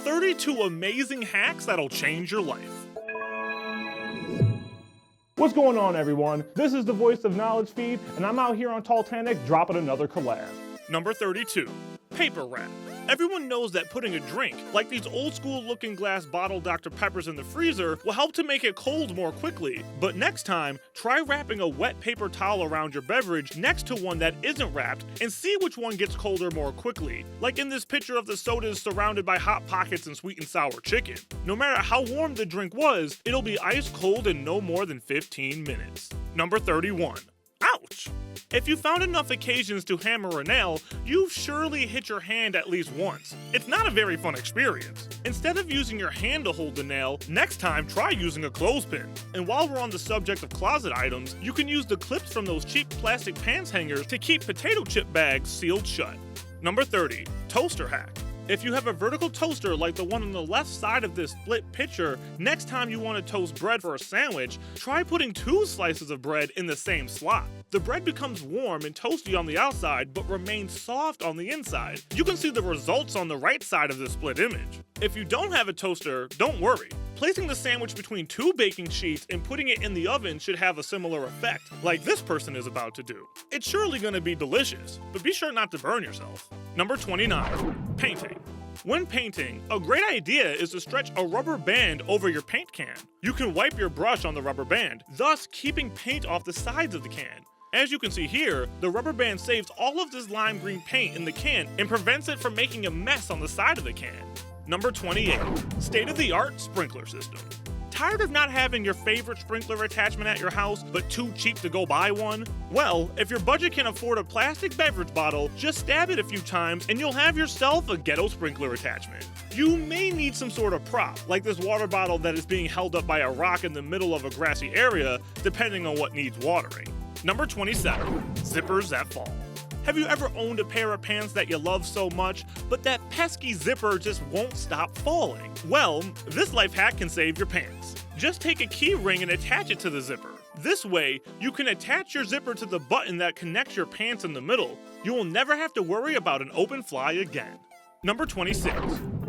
32 amazing hacks that'll change your life. What's going on, everyone? This is the Voice of Knowledge feed, and I'm out here on Talltanic dropping another collab. Number 32, paper wrap. Everyone knows that putting a drink, like these old school looking glass bottle Dr. Peppers in the freezer, will help to make it cold more quickly. But next time, try wrapping a wet paper towel around your beverage next to one that isn't wrapped and see which one gets colder more quickly. Like in this picture of the sodas surrounded by Hot Pockets and sweet and sour chicken. No matter how warm the drink was, it'll be ice cold in no more than 15 minutes. Number 31. Ouch! If you found enough occasions to hammer a nail, you've surely hit your hand at least once. It's not a very fun experience. Instead of using your hand to hold the nail, next time try using a clothespin. And while we're on the subject of closet items, you can use the clips from those cheap plastic pants hangers to keep potato chip bags sealed shut. Number 30, toaster hack. If you have a vertical toaster like the one on the left side of this split picture, next time you want to toast bread for a sandwich, try putting 2 slices of bread in the same slot. The bread becomes warm and toasty on the outside, but remains soft on the inside. You can see the results on the right side of the split image. If you don't have a toaster, don't worry. Placing the sandwich between 2 baking sheets and putting it in the oven should have a similar effect, like this person is about to do. It's surely going to be delicious, but be sure not to burn yourself. Number 29, painting. When painting, a great idea is to stretch a rubber band over your paint can. You can wipe your brush on the rubber band, thus keeping paint off the sides of the can. As you can see here, the rubber band saves all of this lime green paint in the can and prevents it from making a mess on the side of the can. Number 28, state-of-the-art sprinkler system. Tired of not having your favorite sprinkler attachment at your house, but too cheap to go buy one? Well, if your budget can afford a plastic beverage bottle, just stab it a few times and you'll have yourself a ghetto sprinkler attachment. You may need some sort of prop, like this water bottle that is being held up by a rock in the middle of a grassy area, depending on what needs watering. Number 27, zippers that fall. Have you ever owned a pair of pants that you love so much, but that pesky zipper just won't stop falling? Well, this life hack can save your pants. Just take a key ring and attach it to the zipper. This way, you can attach your zipper to the button that connects your pants in the middle. You will never have to worry about an open fly again. Number 26,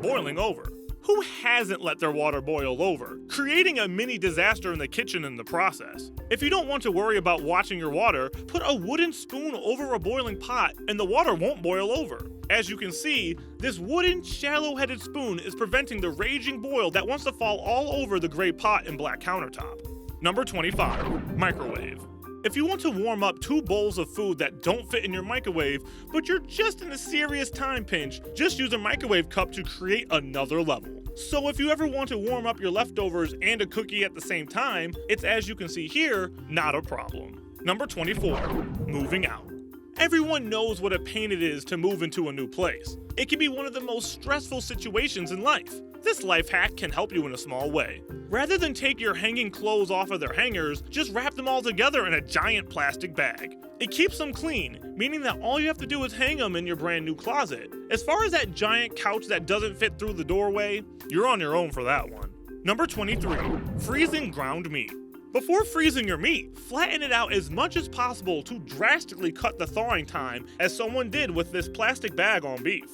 boiling over. Who hasn't let their water boil over, creating a mini disaster in the kitchen in the process? If you don't want to worry about watching your water, put a wooden spoon over a boiling pot and the water won't boil over. As you can see, this wooden, shallow-headed spoon is preventing the raging boil that wants to fall all over the gray pot and black countertop. Number 25, microwave. If you want to warm up 2 bowls of food that don't fit in your microwave, but you're just in a serious time pinch, just use a microwave cup to create another level. So if you ever want to warm up your leftovers and a cookie at the same time, it's, as you can see here, not a problem. Number 24, moving out. Everyone knows what a pain it is to move into a new place. It can be one of the most stressful situations in life. This life hack can help you in a small way. Rather than take your hanging clothes off of their hangers, just wrap them all together in a giant plastic bag. It keeps them clean, meaning that all you have to do is hang them in your brand new closet. As far as that giant couch that doesn't fit through the doorway, you're on your own for that one. Number 23, freezing ground meat. Before freezing your meat, flatten it out as much as possible to drastically cut the thawing time, as someone did with this plastic bag on beef.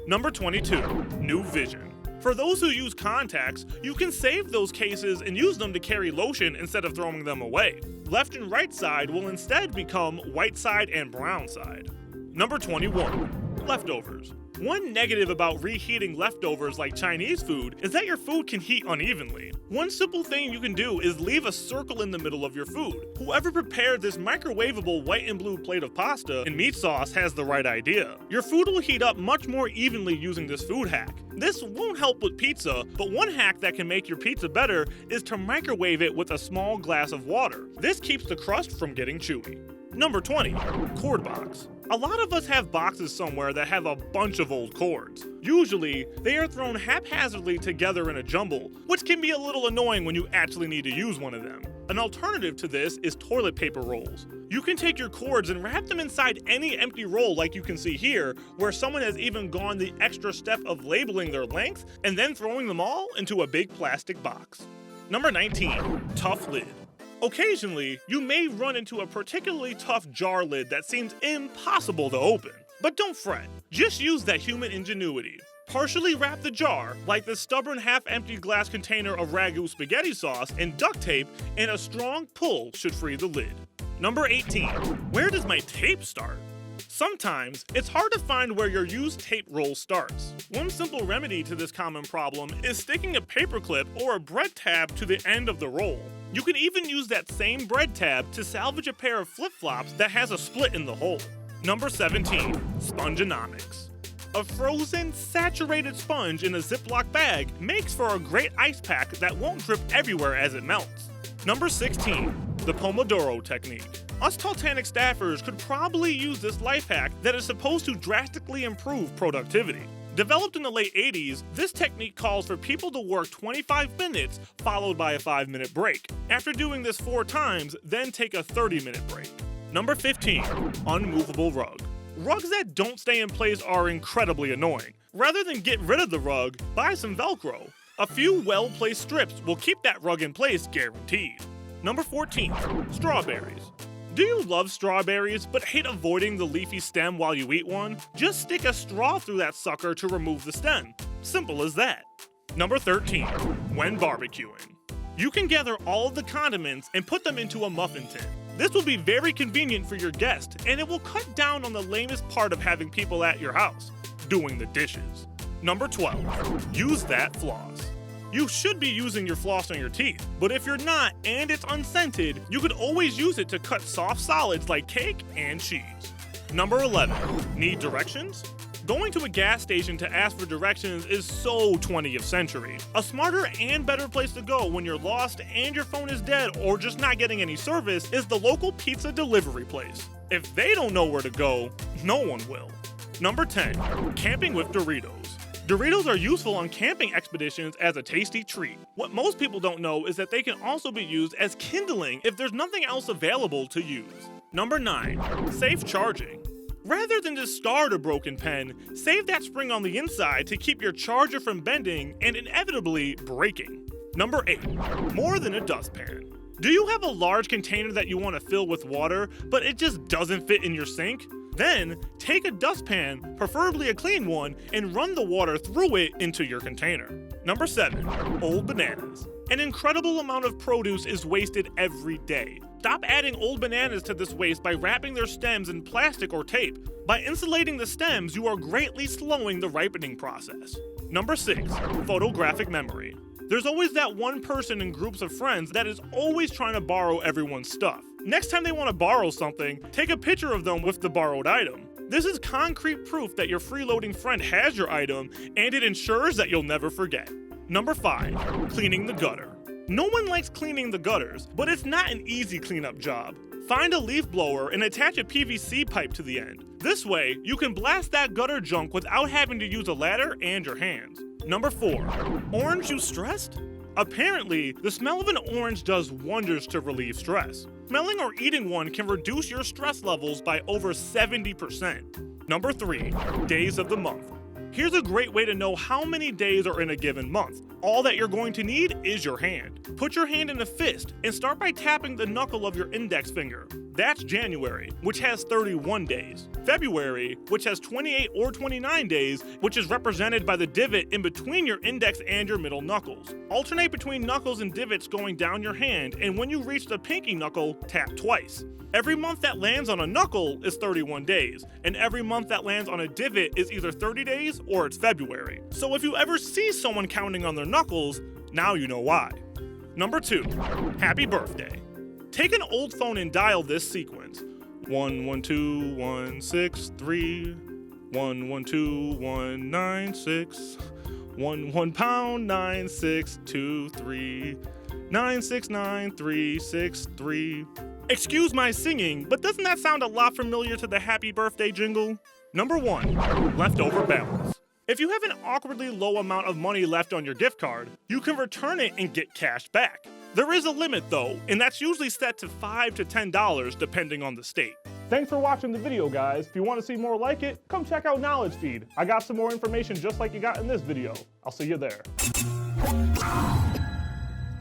Number 22, new vision. For those who use contacts, you can save those cases and use them to carry lotion instead of throwing them away. Left and right side will instead become white side and brown side. Number 21, leftovers. One negative about reheating leftovers like Chinese food is that your food can heat unevenly. One simple thing you can do is leave a circle in the middle of your food. Whoever prepared this microwavable white and blue plate of pasta and meat sauce has the right idea. Your food will heat up much more evenly using this food hack. This won't help with pizza, but one hack that can make your pizza better is to microwave it with a small glass of water. This keeps the crust from getting chewy. Number 20, cord box. A lot of us have boxes somewhere that have a bunch of old cords. Usually, they are thrown haphazardly together in a jumble, which can be a little annoying when you actually need to use one of them. An alternative to this is toilet paper rolls. You can take your cords and wrap them inside any empty roll like you can see here, where someone has even gone the extra step of labeling their length and then throwing them all into a big plastic box. Number 19, tough lid. Occasionally, you may run into a particularly tough jar lid that seems impossible to open. But don't fret, just use that human ingenuity. Partially wrap the jar, like this stubborn half-empty glass container of ragu spaghetti sauce, in duct tape, and a strong pull should free the lid. Number 18. Where does my tape start? Sometimes, it's hard to find where your used tape roll starts. One simple remedy to this common problem is sticking a paperclip or a bread tab to the end of the roll. You can even use that same bread tab to salvage a pair of flip-flops that has a split in the hole. Number 17. Spongonomics. A frozen, saturated sponge in a ziploc bag makes for a great ice pack that won't drip everywhere as it melts. Number 16. The Pomodoro Technique. Us Talltanic staffers could probably use this life hack that is supposed to drastically improve productivity. Developed in the late 80s, this technique calls for people to work 25 minutes followed by a 5-minute break. After doing this 4 times, then take a 30-minute break. Number 15. Unmovable Rug. Rugs that don't stay in place are incredibly annoying. Rather than get rid of the rug, buy some velcro. A few well-placed strips will keep that rug in place guaranteed. Number 14. Strawberries. Do you love strawberries but hate avoiding the leafy stem while you eat one? Just stick a straw through that sucker to remove the stem. Simple as that. Number 13. When barbecuing. You can gather all of the condiments and put them into a muffin tin. This will be very convenient for your guest, and it will cut down on the lamest part of having people at your house, doing the dishes. Number 12. Use that floss. You should be using your floss on your teeth, but if you're not and it's unscented, you could always use it to cut soft solids like cake and cheese. Number 11. Need directions? Going to a gas station to ask for directions is so 20th century. A smarter and better place to go when you're lost and your phone is dead or just not getting any service is the local pizza delivery place. If they don't know where to go, no one will. Number 10. Camping with Doritos. Doritos are useful on camping expeditions as a tasty treat. What most people don't know is that they can also be used as kindling if there's nothing else available to use. Number 9. Safe charging. Rather than discard a broken pen, save that spring on the inside to keep your charger from bending and inevitably breaking. Number 8. More than a dustpan. Do you have a large container that you want to fill with water, but it just doesn't fit in your sink? Then, take a dustpan, preferably a clean one, and run the water through it into your container. Number 7. Old bananas. An incredible amount of produce is wasted every day. Stop adding old bananas to this waste by wrapping their stems in plastic or tape. By insulating the stems, you are greatly slowing the ripening process. Number 6. Photographic memory. There's always that one person in groups of friends that is always trying to borrow everyone's stuff. Next time they want to borrow something, take a picture of them with the borrowed item. This is concrete proof that your freeloading friend has your item, and it ensures that you'll never forget. Number 5. Cleaning the gutter. No one likes cleaning the gutters, but it's not an easy cleanup job. Find a leaf blower and attach a PVC pipe to the end. This way, you can blast that gutter junk without having to use a ladder and your hands. Number 4. Orange juice stressed? Apparently, the smell of an orange does wonders to relieve stress. Smelling or eating one can reduce your stress levels by over 70%. Number 3. Days of the month. Here's a great way to know how many days are in a given month. All that you're going to need is your hand. Put your hand in a fist and start by tapping the knuckle of your index finger. That's January, which has 31 days. February, which has 28 or 29 days, which is represented by the divot in between your index and your middle knuckles. Alternate between knuckles and divots going down your hand, and when you reach the pinky knuckle, tap twice. Every month that lands on a knuckle is 31 days, and every month that lands on a divot is either 30 days or it's February. So if you ever see someone counting on their knuckles, now you know why. Number 2. Happy birthday. Take an old phone and dial this sequence. 112163 112196 11 pound 9623 969363. Excuse my singing, but doesn't that sound a lot familiar to the happy birthday jingle? Number 1. Leftover balance. If you have an awkwardly low amount of money left on your gift card, you can return it and get cash back. There is a limit though, and that's usually set to $5 to $10 depending on the state. Thanks for watching the video, guys. If you want to see more like it, come check out Knowledge Feed. I got some more information just like you got in this video. I'll see you there.